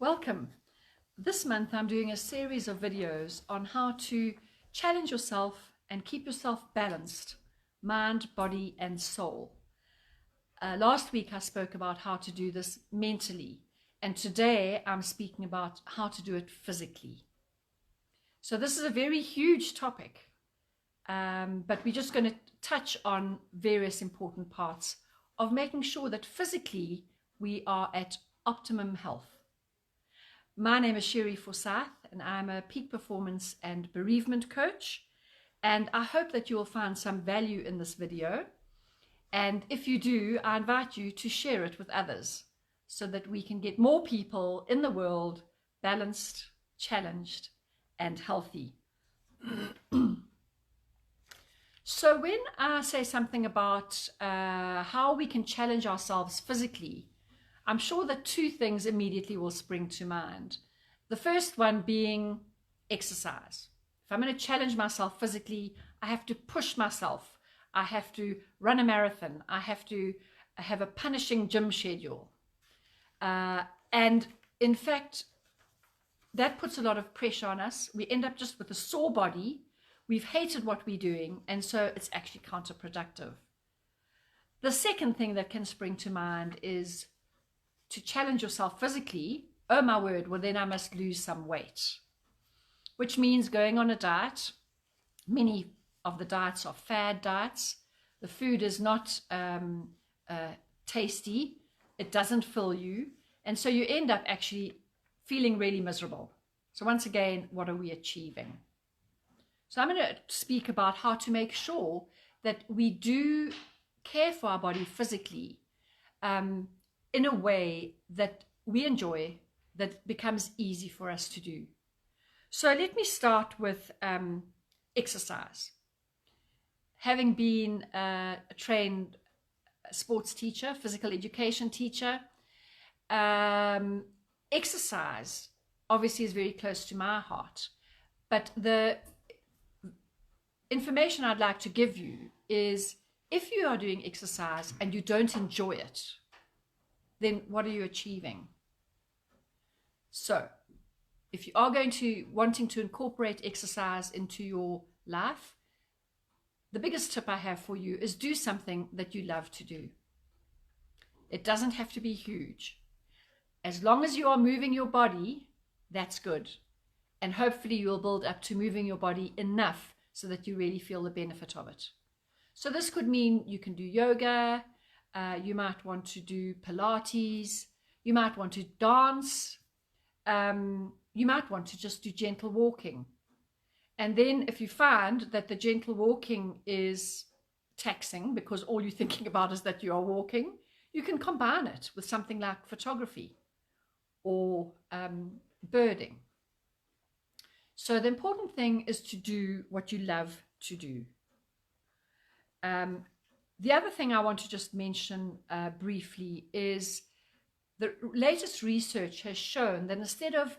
Welcome. This month I'm doing a series of videos on how to challenge yourself and keep yourself balanced, mind, body and soul. Last week I spoke about how to do this mentally, and today I'm speaking about how to do it physically. So this is a very huge topic, but we're just going to touch on various important parts of making sure that physically we are at optimum health. My name is Sherry Forsyth, and I'm a peak performance and bereavement coach. And I hope that you will find some value in this video. And if you do, I invite you to share it with others so that we can get more people in the world balanced, challenged, and healthy. So when I say something about how we can challenge ourselves physically, I'm sure that two things immediately will spring to mind. The first one being exercise. If I'm going to challenge myself physically, I have to push myself. I have to run a marathon. I have to have a punishing gym schedule. And in fact, that puts a lot of pressure on us. We end up just with a sore body. We've hated what we're doing, and so it's actually counterproductive. The second thing that can spring to mind is to challenge yourself physically. Oh my word, well then I must lose some weight, which means going on a diet. Many of the diets are fad diets. The food is not tasty. It doesn't fill you. And so you end up actually feeling really miserable. So once again, what are we achieving? So I'm going to speak about how to make sure that we do care for our body physically in a way that we enjoy, that becomes easy for us to do. So let me start with exercise. Having been a trained sports teacher, physical education teacher, exercise obviously is very close to my heart. But the information I'd like to give you is, if you are doing exercise and you don't enjoy it, then what are you achieving? So if you are wanting to incorporate exercise into your life, the biggest tip I have for you is do something that you love to do. It doesn't have to be huge. As long as you are moving your body, that's good. And hopefully you'll build up to moving your body enough so that you really feel the benefit of it. So this could mean you can do yoga, you might want to do Pilates, you might want to dance, you might want to just do gentle walking. And then if you find that the gentle walking is taxing because all you're thinking about is that you are walking, you can combine it with something like photography or birding. So the important thing is to do what you love to do. The other thing I want to just mention briefly is the latest research has shown that instead of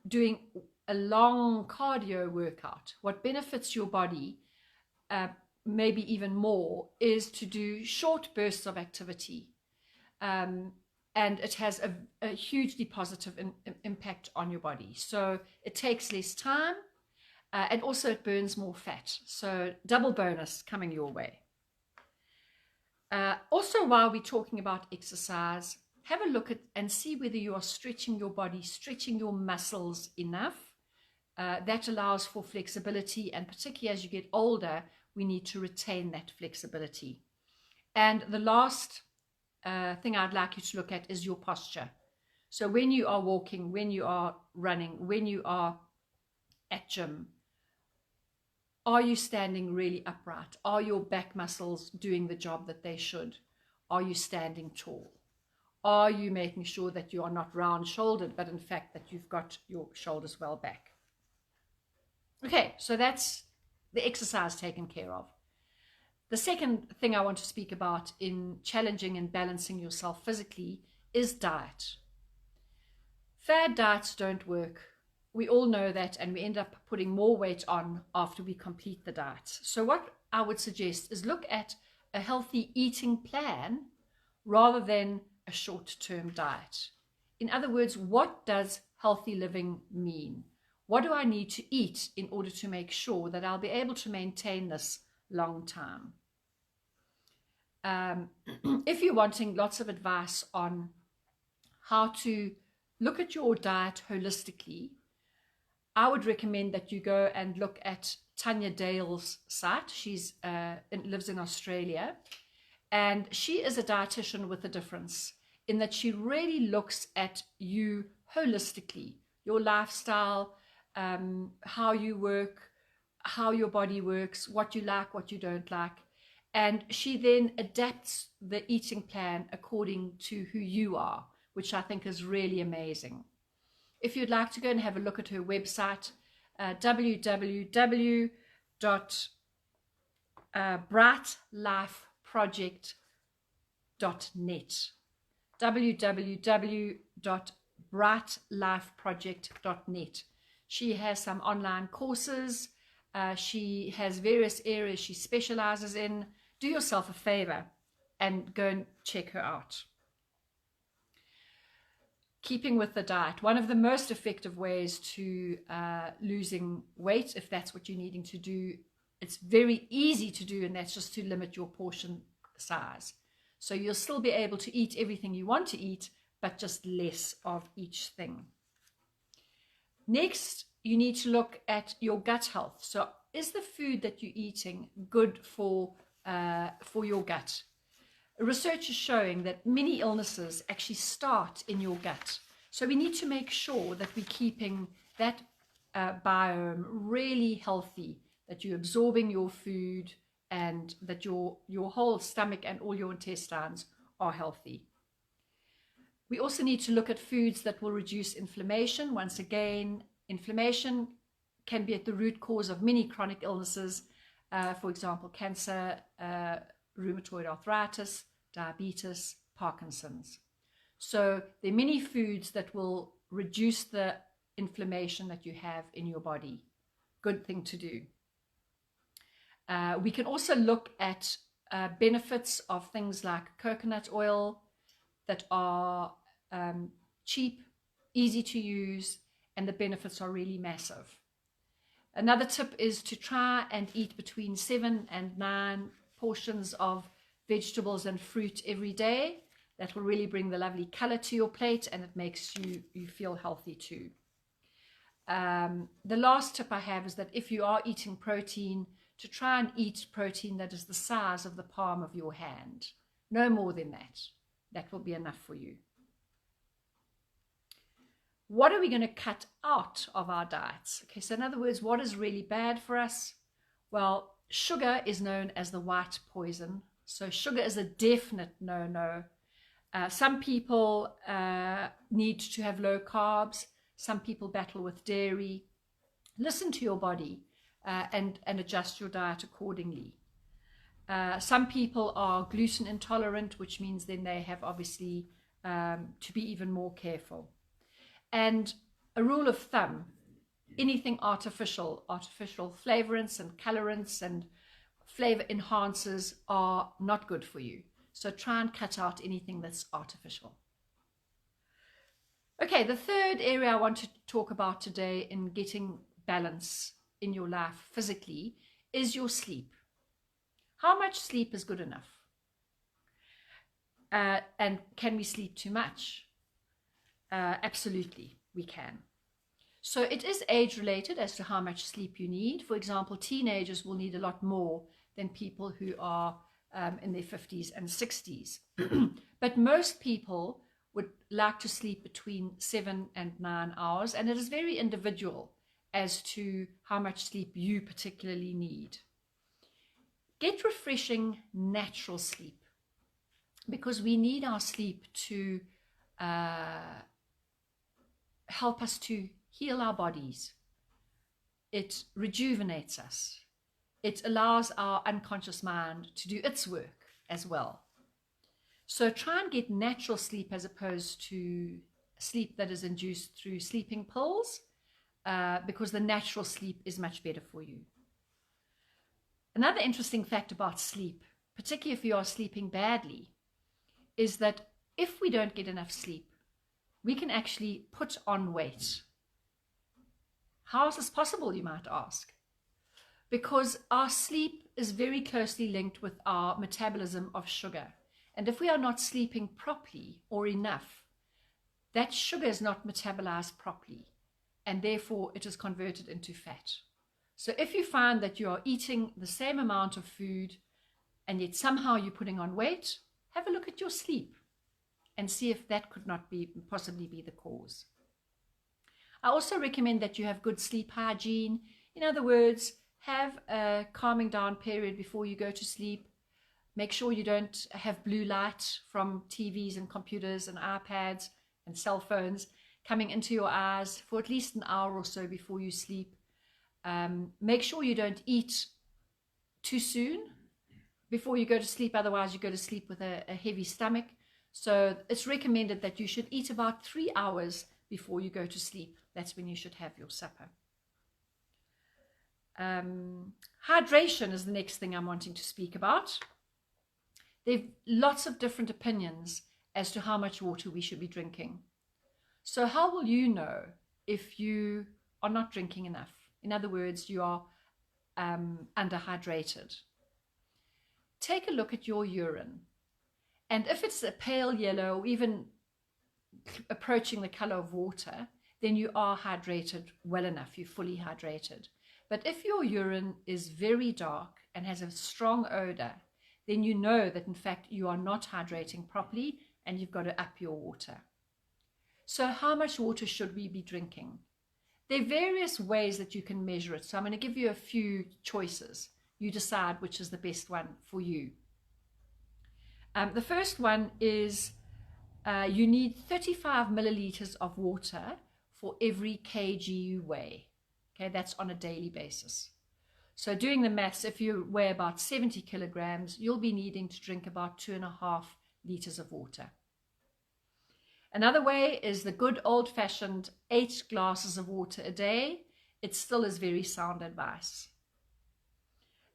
doing a long cardio workout, what benefits your body maybe even more is to do short bursts of activity. And it has a hugely positive impact on your body. So it takes less time and also it burns more fat. So double bonus coming your way. Also, while we're talking about exercise, have a look at and see whether you are stretching your body, stretching your muscles enough. That allows for flexibility, and particularly as you get older, we need to retain that flexibility. And the last thing I'd like you to look at is your posture. So when you are walking, when you are running, when you are at gym, are you standing really upright? Are your back muscles doing the job that they should? Are you standing tall? Are you making sure that you are not round-shouldered, but in fact that you've got your shoulders well back? Okay, so that's the exercise taken care of. The second thing I want to speak about in challenging and balancing yourself physically is diet. Fad diets don't work. We all know that, and we end up putting more weight on after we complete the diet. So what I would suggest is look at a healthy eating plan rather than a short-term diet. In other words, what does healthy living mean? What do I need to eat in order to make sure that I'll be able to maintain this long time? If you're wanting lots of advice on how to look at your diet holistically, I would recommend that you go and look at Tanya Dale's site. She lives in Australia, and she is a dietitian with a difference in that she really looks at you holistically, your lifestyle, how you work, how your body works, what you like, what you don't like. And she then adapts the eating plan according to who you are, which I think is really amazing. If you'd like to go and have a look at her website, www.brightlifeproject.net, www.brightlifeproject.net. She has some online courses. She has various areas she specializes in. Do yourself a favor and go and check her out. Keeping with the diet, one of the most effective ways to losing weight, if that's what you're needing to do, it's very easy to do, and that's just to limit your portion size. So you'll still be able to eat everything you want to eat, but just less of each thing. Next, you need to look at your gut health. So is the food that you're eating good for your gut? Research is showing that many illnesses actually start in your gut. So we need to make sure that we're keeping that biome really healthy, that you're absorbing your food, and that your whole stomach and all your intestines are healthy. We also need to look at foods that will reduce inflammation. Once again, inflammation can be at the root cause of many chronic illnesses, for example, cancer, rheumatoid arthritis, diabetes, Parkinson's. So there are many foods that will reduce the inflammation that you have in your body. Good thing to do. We can also look at benefits of things like coconut oil that are cheap, easy to use, and the benefits are really massive. Another tip is to try and eat between 7 and 9 portions of vegetables and fruit every day. That will really bring the lovely color to your plate, and it makes you feel healthy too. The last tip I have is that if you are eating protein, to try and eat protein that is the size of the palm of your hand. No more than that. That will be enough for you. What are we going to cut out of our diets? Okay, so in other words, what is really bad for us? Well, sugar is known as the white poison. So sugar is a definite no-no. Some people need to have low carbs. Some people battle with dairy. Listen to your body and adjust your diet accordingly. Some people are gluten intolerant, which means then they have obviously to be even more careful. And a rule of thumb, anything artificial flavorants and colorants and flavor enhancers are not good for you. So try and cut out anything that's artificial. Okay, the third area I want to talk about today in getting balance in your life physically is your sleep. How much sleep is good enough? And can we sleep too much? Absolutely, we can. So it is age related as to how much sleep you need. For example, teenagers will need a lot more than people who are in their 50s and 60s. But most people would like to sleep between 7 and 9 hours, and it is very individual as to how much sleep you particularly need. Get refreshing, natural sleep, because we need our sleep to help us to heal our bodies. It rejuvenates us. It allows our unconscious mind to do its work as well. So try and get natural sleep as opposed to sleep that is induced through sleeping pills, because the natural sleep is much better for you. Another interesting fact about sleep, particularly if you are sleeping badly, is that if we don't get enough sleep, we can actually put on weight. How is this possible, you might ask? Because our sleep is very closely linked with our metabolism of sugar. And if we are not sleeping properly or enough, that sugar is not metabolized properly, and therefore it is converted into fat. So if you find that you are eating the same amount of food and yet somehow you're putting on weight, have a look at your sleep and see if that could not possibly be the cause. I also recommend that you have good sleep hygiene. In other words, have a calming down period before you go to sleep. Make sure you don't have blue light from TVs and computers and iPads and cell phones coming into your eyes for at least an hour or so before you sleep. Make sure you don't eat too soon before you go to sleep, otherwise you go to sleep with a heavy stomach. So it's recommended that you should eat about 3 hours before you go to sleep. That's when you should have your supper. Hydration is the next thing I'm wanting to speak about. There are lots of different opinions as to how much water we should be drinking. So how will you know if you are not drinking enough? In other words, you are underhydrated. Take a look at your urine. And if it's a pale yellow, or even approaching the color of water, then you are hydrated well enough, you're fully hydrated. But if your urine is very dark and has a strong odor, then you know that in fact you are not hydrating properly and you've got to up your water. So how much water should we be drinking? There are various ways that you can measure it. So I'm going to give you a few choices. You decide which is the best one for you. The first one is you need 35 milliliters of water for every kg you weigh. Okay, that's on a daily basis. So doing the maths, if you weigh about 70 kilograms, you'll be needing to drink about 2.5 liters of water. Another way is the good old-fashioned 8 glasses of water a day. It still is very sound advice.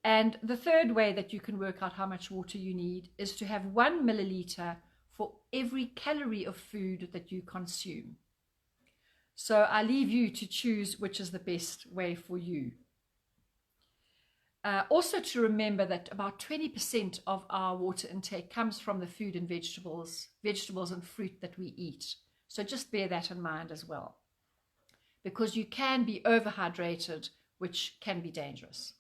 And the third way that you can work out how much water you need is to have 1 milliliter for every calorie of food that you consume. So I leave you to choose which is the best way for you. Also to remember that about 20% of our water intake comes from the food and vegetables and fruit that we eat. So just bear that in mind as well, because you can be overhydrated, which can be dangerous.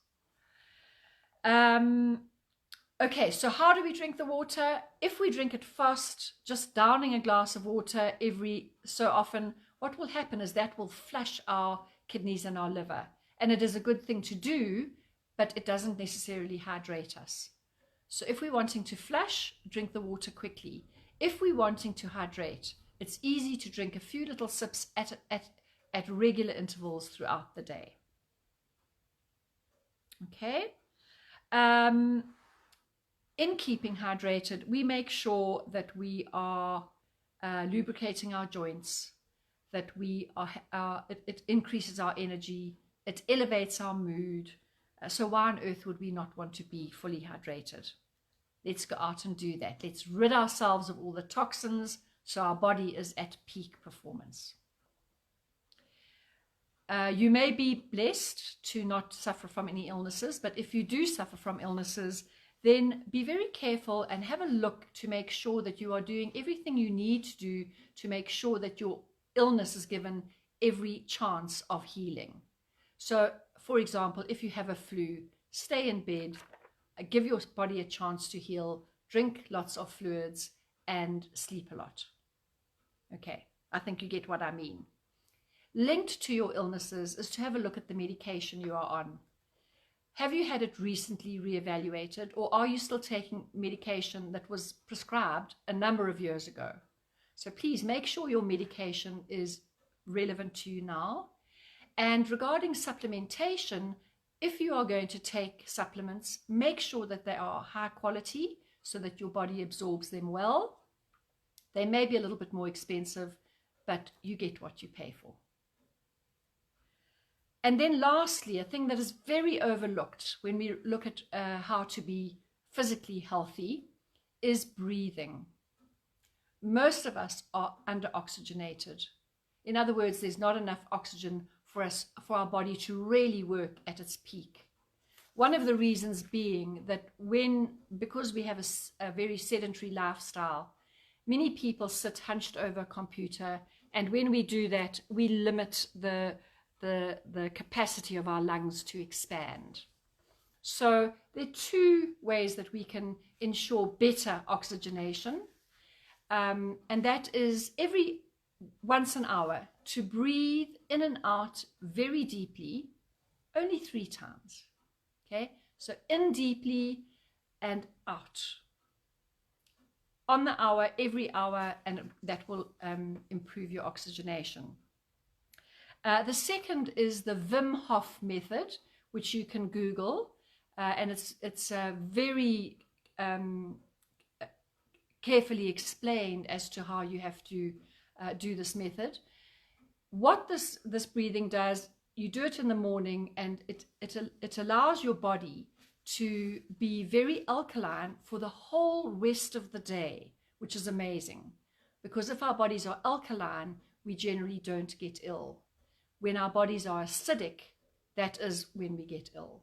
Okay, so how do we drink the water? If we drink it fast, just downing a glass of water every so often, what will happen is that will flush our kidneys and our liver. And it is a good thing to do, but it doesn't necessarily hydrate us. So if we're wanting to flush, drink the water quickly. If we're wanting to hydrate, it's easy to drink a few little sips at regular intervals throughout the day. Okay. In keeping hydrated, we make sure that we are lubricating our joints, that it increases our energy, it elevates our mood. So why on earth would we not want to be fully hydrated? Let's go out and do that. Let's rid ourselves of all the toxins so our body is at peak performance. You may be blessed to not suffer from any illnesses, but if you do suffer from illnesses, then be very careful and have a look to make sure that you are doing everything you need to do to make sure that your illness is given every chance of healing. So, for example, if you have a flu, stay in bed, give your body a chance to heal, drink lots of fluids, and sleep a lot. Okay, I think you get what I mean. Linked to your illnesses is to have a look at the medication you are on. Have you had it recently reevaluated, or are you still taking medication that was prescribed a number of years ago? So please make sure your medication is relevant to you now. And regarding supplementation, if you are going to take supplements, make sure that they are high quality so that your body absorbs them well. They may be a little bit more expensive, but you get what you pay for. And then lastly, a thing that is very overlooked when we look at how to be physically healthy is breathing. most of us are under-oxygenated. In other words, there's not enough oxygen for our body to really work at its peak. One of the reasons being that because we have a very sedentary lifestyle, many people sit hunched over a computer, and when we do that, we limit the capacity of our lungs to expand. So there are two ways that we can ensure better oxygenation, and that is every once an hour to breathe in and out very deeply, only 3 times. Okay, so in deeply and out on the hour, every hour, and that will improve your oxygenation. The second is the Wim Hof method, which you can Google, and it's very carefully explained as to how you have to do this method. What this breathing does, you do it in the morning, and it allows your body to be very alkaline for the whole rest of the day, which is amazing, because if our bodies are alkaline, we generally don't get ill. When our bodies are acidic, that is when we get ill.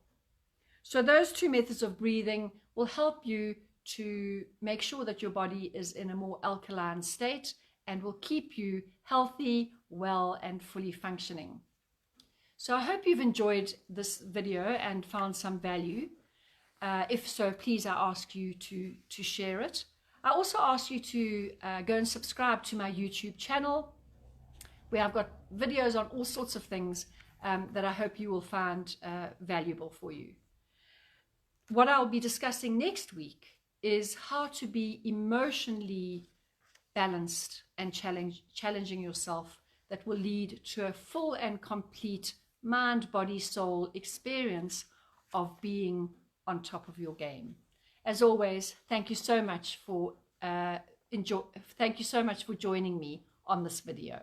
So those 2 methods of breathing will help you to make sure that your body is in a more alkaline state and will keep you healthy, well, and fully functioning. So I hope you've enjoyed this video and found some value. If so, please, I ask you to share it. I also ask you to go and subscribe to my YouTube channel, where I've got videos on all sorts of things that I hope you will find valuable for you. What I'll be discussing next week is how to be emotionally balanced and challenging yourself, that will lead to a full and complete mind, body, soul experience of being on top of your game. As always, thank you so much for joining me on this video.